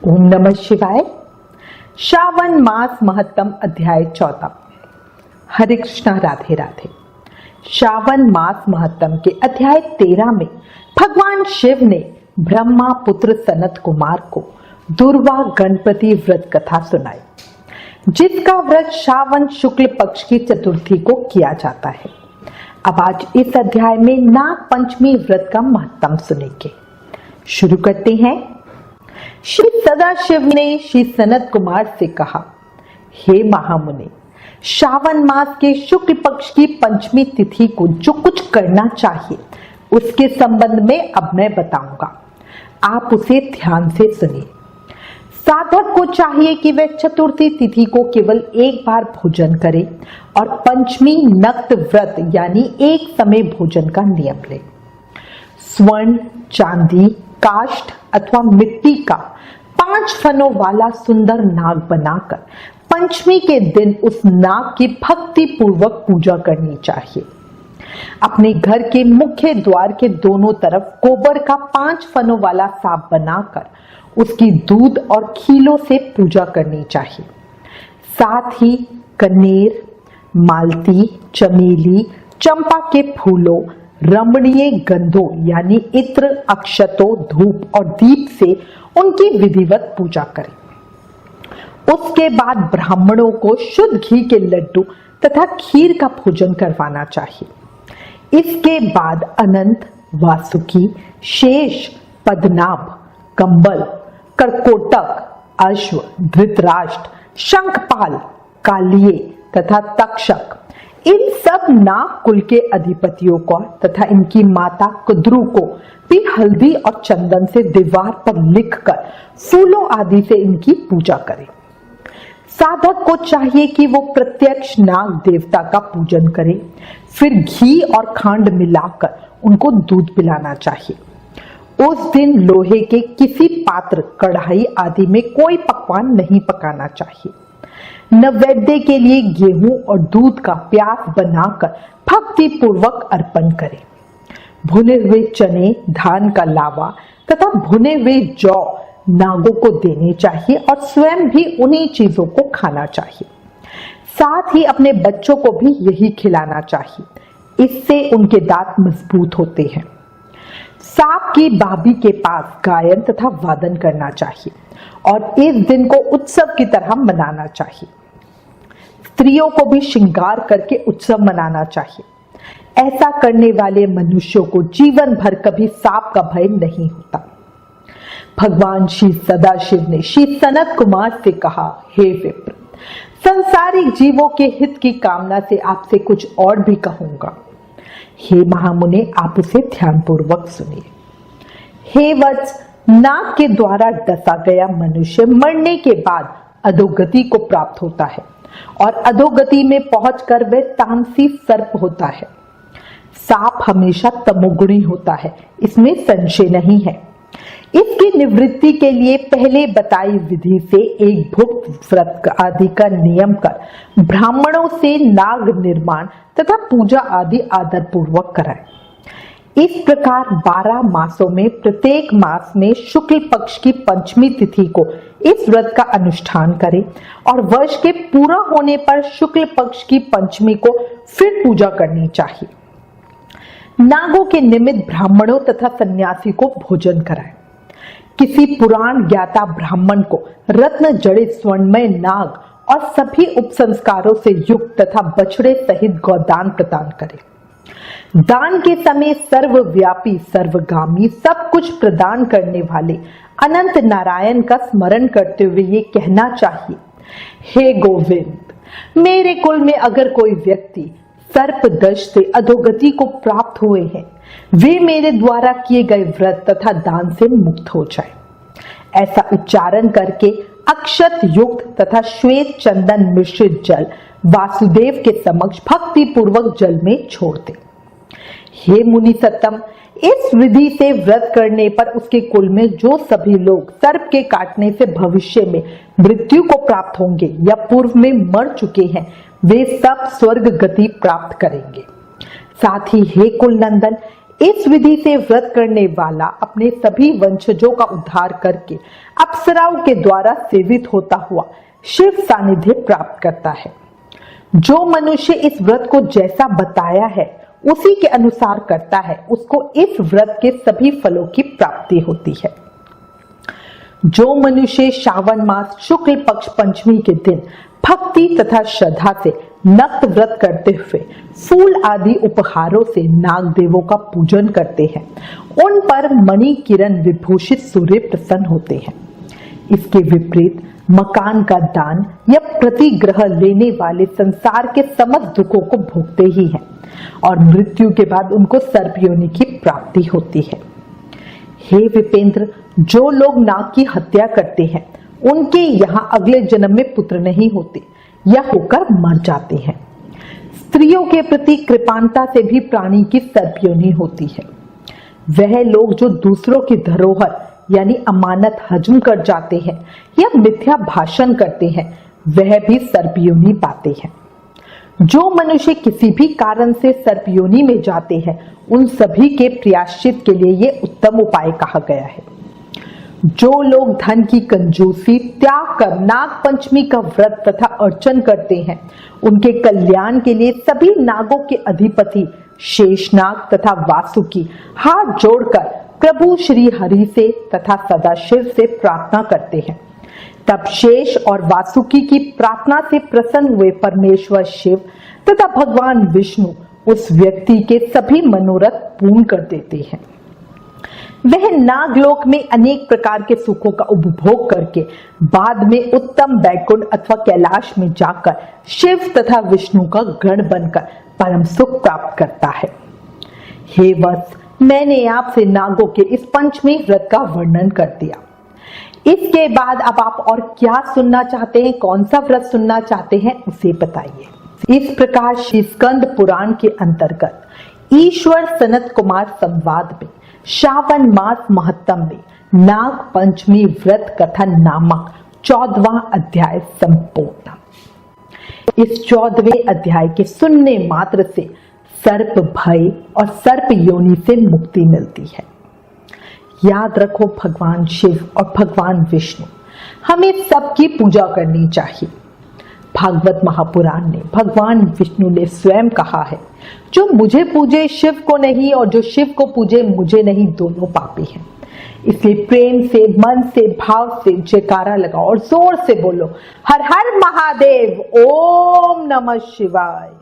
ओम नमः शिवाय। श्रावण मास महत्तम अध्याय 14। हरे कृष्णा, राधे राधे। श्रावण मास महत्तम के अध्याय 13 में भगवान शिव ने ब्रह्मा पुत्र सनत कुमार को दुर्वा गणपति व्रत कथा सुनाई, जिसका व्रत श्रावण शुक्ल पक्ष की चतुर्थी को किया जाता है। अब आज इस अध्याय में नाग पंचमी व्रत का महत्तम सुनेंगे। शुरू करते हैं। श्री सदाशिव ने श्री सनत कुमार से कहा, हे महामुनि, श्रावण मास के शुक्ल पक्ष की पंचमी तिथि को जो कुछ करना चाहिए उसके संबंध में अब मैं बताऊंगा, आप उसे ध्यान से सुनिए। साधक को चाहिए कि वह चतुर्थी तिथि को केवल एक बार भोजन करे और पंचमी नक्त व्रत यानी एक समय भोजन का नियम ले। स्वर्ण, चांदी, काष्ठ अथवा मिट्टी का 5 फनों वाला सुंदर नाग बनाकर पंचमी के दिन उस नाग की भक्ति पूर्वक पूजा करनी चाहिए। अपने घर के मुख्य द्वार के दोनों तरफ गोबर का 5 फनों वाला सांप बनाकर उसकी दूध और खीलों से पूजा करनी चाहिए। साथ ही कनेर, मालती, चमेली, चंपा के फूलों, रमणीय गंधों यानी इत्र, अक्षतों, धूप और दीप से उनकी विधिवत पूजा करें। उसके बाद ब्राह्मणों को शुद्ध घी के लड्डू तथा खीर का भोजन करवाना चाहिए। इसके बाद अनंत, वासुकी, शेष, पद्मनाभ, कंबल, करकोटक, अश्व, धृतराष्ट्र, शंखपाल, कालिये तथा तक्षक, इन सब नाग कुल के अधिपतियों को तथा इनकी माता कुद्रू को भी हल्दी और चंदन से दीवार पर लिखकर फूलों आदि से इनकी पूजा करें। साधक को चाहिए कि वो प्रत्यक्ष नाग देवता का पूजन करे, फिर घी और खांड मिलाकर उनको दूध पिलाना चाहिए। उस दिन लोहे के किसी पात्र, कढ़ाई आदि में कोई पकवान नहीं पकाना चाहिए। नैवेद्य के लिए गेहूं और दूध का प्यास बनाकर भक्ति पूर्वक अर्पण करें। भुने हुए चने, धान का लावा तथा भुने हुए जौ नागों को देने चाहिए और स्वयं भी उन्हीं चीजों को खाना चाहिए। साथ ही अपने बच्चों को भी यही खिलाना चाहिए, इससे उनके दांत मजबूत होते हैं। सांप की भाभी के पास गायन तथा वादन करना चाहिए और इस दिन को उत्सव की तरह मनाना चाहिए। स्त्रियों को भी श्रृंगार करके उत्सव मनाना चाहिए। ऐसा करने वाले मनुष्यों को जीवन भर कभी सांप का भय नहीं होता। भगवान श्री सदाशिव ने श्री सनत कुमार से कहा, हे विप्र, संसारिक जीवों के हित की कामना से आपसे कुछ और भी कहूंगा। हे महामुने, आप उसे ध्यानपूर्वक सुनिए। हे वत्स, नाग के द्वारा डसा गया मनुष्य मरने के बाद अधोगति को प्राप्त होता है और अधोगति में पहुंचकर वह तामसी सर्प होता है। सांप हमेशा तमोगुणी होता है, इसमें संशय नहीं है। इसकी निवृत्ति के लिए पहले बताई विधि से एक भुक्त व्रत आदि का नियम कर ब्राह्मणों से नाग निर्माण तथा पूजा आदि आदर पूर्वक कराए। इस प्रकार 12 मासों में प्रत्येक मास में शुक्ल पक्ष की पंचमी तिथि को इस व्रत का अनुष्ठान करें और वर्ष के पूरा होने पर शुक्ल पक्ष की पंचमी को फिर पूजा करनी चाहिए। नागों के निमित्त ब्राह्मणों तथा सन्यासी को भोजन कराएं। किसी पुराण ज्ञाता ब्राह्मण को रत्न जड़ित स्वर्णमय नाग और सभी उपसंस्कारों से युक्त तथा बछड़े सहित गौदान प्रदान करें। दान के समय सर्वव्यापी, सर्वगामी, सब कुछ प्रदान करने वाले अनंत नारायण का स्मरण करते हुए ये कहना चाहिए, हे गोविंद, मेरे कुल में अगर कोई व्यक्ति सर्प दंश से अधोगति को प्राप्त हुए हैं, वे मेरे द्वारा किए गए व्रत तथा दान से मुक्त हो जाए। ऐसा उच्चारण करके अक्षत युक्त तथा श्वेत चंदन मिश्रित जल वासुदेव के समक्ष भक्ति पूर्वक जल में छोड़ दे। हे मुनि सत्तम, इस विधि से व्रत करने पर उसके कुल में जो सभी लोग सर्प के काटने से भविष्य में मृत्यु को प्राप्त होंगे या पूर्व में मर चुके हैं, वे सब स्वर्ग गति प्राप्त करेंगे। साथ ही हे कुल नंदन, इस विधि से व्रत करने वाला अपने सभी वंशजों का उद्धार करके अप्सराओं के द्वारा सेवित होता हुआ शिव सानिध्य प्राप्त करता है। जो मनुष्य इस व्रत को जैसा बताया है उसी के अनुसार करता है, उसको इस व्रत के सभी फलों की प्राप्ति होती है। जो मनुष्य श्रावण मास शुक्ल पक्ष पंचमी के दिन भक्ति तथा श्रद्धा से नक्त व्रत करते हुए फूल आदि उपहारों से नाग देवों का पूजन करते हैं, उन पर मणि किरण विभूषित सूर्य प्रसन्न होते हैं। इसके विपरीत मकान का दान या प्रतिग्रह लेने वाले संसार के समस्त दुखों को भोगते ही हैं और मृत्यु के बाद उनको सर्प योनि की प्राप्ति होती है। हे विपेंद्र, जो लोग नाग की हत्या करते हैं उनके यहाँ अगले जन्म में पुत्र नहीं होते या होकर मर जाते हैं। स्त्रियों के प्रति कृपाणता से भी प्राणी की सर्प योनि होती है। वह लोग जो दूसरों की धरोहर यानी अमानत हजम कर जाते हैं या मिथ्या भाषण करते हैं, वह भी सर्प योनि पाते हैं। जो मनुष्य किसी भी कारण से सर्प योनि में जाते हैं, उन सभी के प्रायश्चित के लिए ये उत्तम उपाय कहा गया है। जो लोग धन की कंजूसी त्याग कर नाग पंचमी का व्रत तथा अर्चन करते हैं, उनके कल्याण के लिए सभी नागों के अधिपति शेषनाग तथा वासुकी हाथ जोड़कर प्रभु श्री हरि से तथा सदाशिव से प्रार्थना करते हैं। तब शेष और वासुकी की प्रार्थना से प्रसन्न हुए परमेश्वर शिव तथा भगवान विष्णु उस व्यक्ति के सभी मनोरथ पूर्ण कर देते हैं। वह नागलोक में अनेक प्रकार के सुखों का उपभोग करके बाद में उत्तम बैकुंठ अथवा कैलाश में जाकर शिव तथा विष्णु का गण बनकर परम सुख प्राप्त करता है। हे वत्स, मैंने आपसे नागों के इस पंचमी व्रत का वर्णन कर दिया। इसके बाद अब आप और क्या सुनना चाहते हैं, कौन सा व्रत सुनना चाहते हैं, उसे बताइए। इस प्रकार श्री स्कंद पुराण के अंतर्गत ईश्वर सनत कुमार संवाद में श्रावण मास महत्तम में नाग पंचमी व्रत कथन नामक 14वां अध्याय संपूर्ण। इस 14वें अध्याय के सुनने मात्र से सर्प भय और सर्प योनि से मुक्ति मिलती है। याद रखो, भगवान शिव और भगवान विष्णु हमें सबकी पूजा करनी चाहिए। भागवत महापुराण ने भगवान विष्णु ने स्वयं कहा है, जो मुझे पूजे शिव को नहीं और जो शिव को पूजे मुझे नहीं, दोनों पापी हैं। इसलिए प्रेम से, मन से, भाव से जयकारा लगाओ और जोर से बोलो, हर हर महादेव, ओम नमः शिवाय।